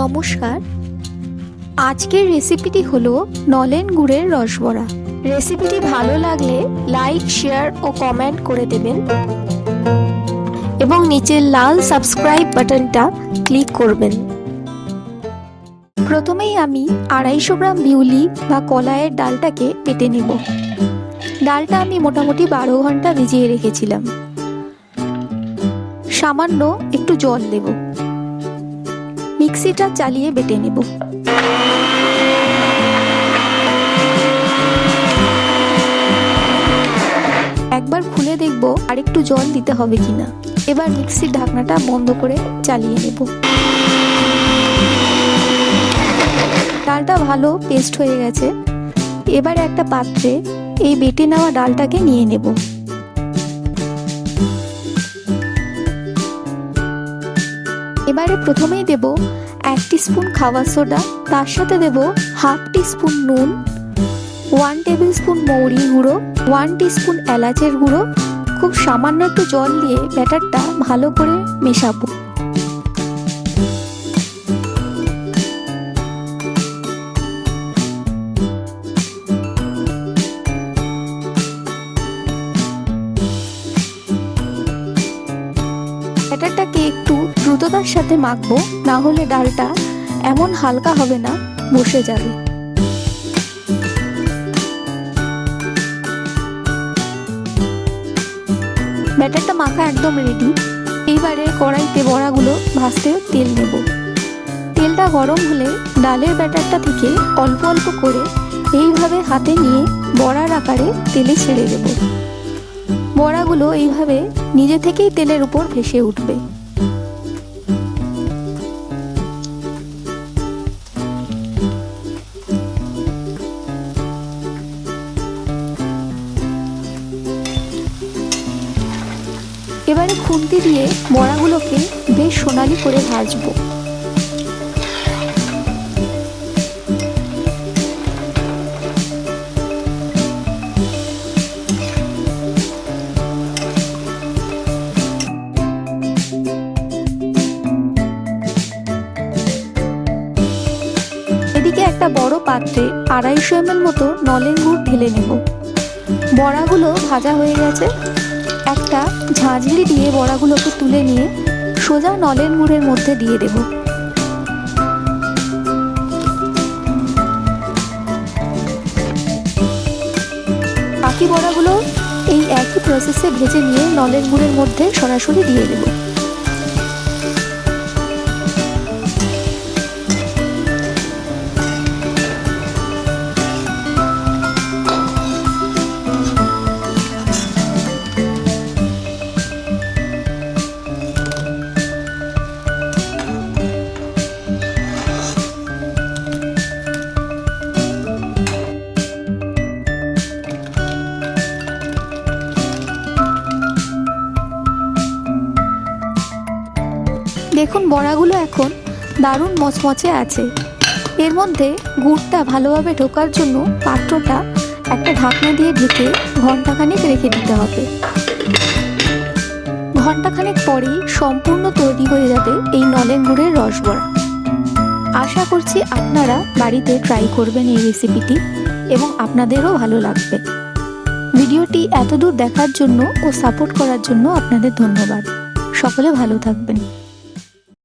নমস্কার। আজকের রেসিপিটি হলো নলেন গুড়ের রসবড়া। রেসিপিটি ভালো লাগলে লাইক, শেয়ার ও কমেন্ট করে দেবেন এবং নিচের লাল সাবস্ক্রাইব বাটনটা ক্লিক করবেন। প্রথমেই আমি 250 গ্রাম বিউলি বা কলাইয়ের ডালটাকে বেটে নেব। ডালটা আমি মোটামুটি 12 ঘন্টা ভিজিয়ে রেখেছিলাম। সামান্য একটু জল দেব। মিক্সিটা চালিয়ে বেটে নেব। একবার খুলে দেখব আরেকটু জল দিতে হবে কিনা। এবার মিক্সির ঢাকনাটা বন্ধ করে চালিয়ে নেব। ডালটা ভালো পেস্ট হয়ে গেছে। এবার একটা পাত্রে এই বেটে নেওয়া ডালটাকে নিয়ে নেব। এবারে প্রথমেই দেব 1 টিস্পুন খাবার সোডা, তার সাথে দেব 1/2 টিস্পুন নুন, 1 টেবিল স্পুন মৌরি গুঁড়ো, 1 টিস্পুন এলাচের গুঁড়ো। খুব সামান্য একটু জল দিয়ে ব্যাটারটা ভালো করে মেশাবো। ব্যাটারটাকে একটু দ্রুততার সাথে মাখবো, না হলে ডালটা এমন হালকা হবে না, বসে যাবে। ব্যাটারটা মাখা একদম রেডি। এইবারে কড়াইতে বড়াগুলো ভাজতে তেল নেব। তেলটা গরম হলে ডালের ব্যাটারটা থেকে অল্প অল্প করে এইভাবে হাতে নিয়ে বড়ার আকারে তেলে ছেড়ে দেব। বড়াগুলো এইভাবে নিজে থেকেই তেলের উপর ভেসে উঠবে। এবারে খুন্তি দিয়ে বড়াগুলোকে বেশ সোনালি করে ভাজবো। এদিকে একটা বড় পাত্রে 250 ml মতো নলেন গুড় ঢেলে নেব। বড়াগুলো ভাজা হয়ে গেছে। একটা ঝাঁঝরি দিয়ে বড়াগুলোকে তুলে নিয়ে সোজা নলেন গুড়ের মধ্যে দিয়ে দেব। বাকি বড়াগুলো এই একই প্রসেসে ভেজে নিয়ে নলেন গুড়ের মধ্যে সরাসরি দিয়ে দেব। দেখুন বড়াগুলো এখন দারুণ মচমচে আছে। এর মধ্যে গুড়টা ভালোভাবে ঢোকার জন্য পাত্রটা একটা ঢাকনা দিয়ে ঢেকে ঘন্টাখানেক রেখে দিতে হবে। ঘন্টাখানেক পরেই সম্পূর্ণ তৈরি হয়ে যাবে এই নলেন গুড়ের রসবড়া। আশা করছি আপনারা বাড়িতে ট্রাই করবেন এই রেসিপিটি এবং আপনাদেরও ভালো লাগবে। ভিডিওটি এতদূর দেখার জন্য ও সাপোর্ট করার জন্য আপনাদের ধন্যবাদ। সকলে ভালো থাকবেন।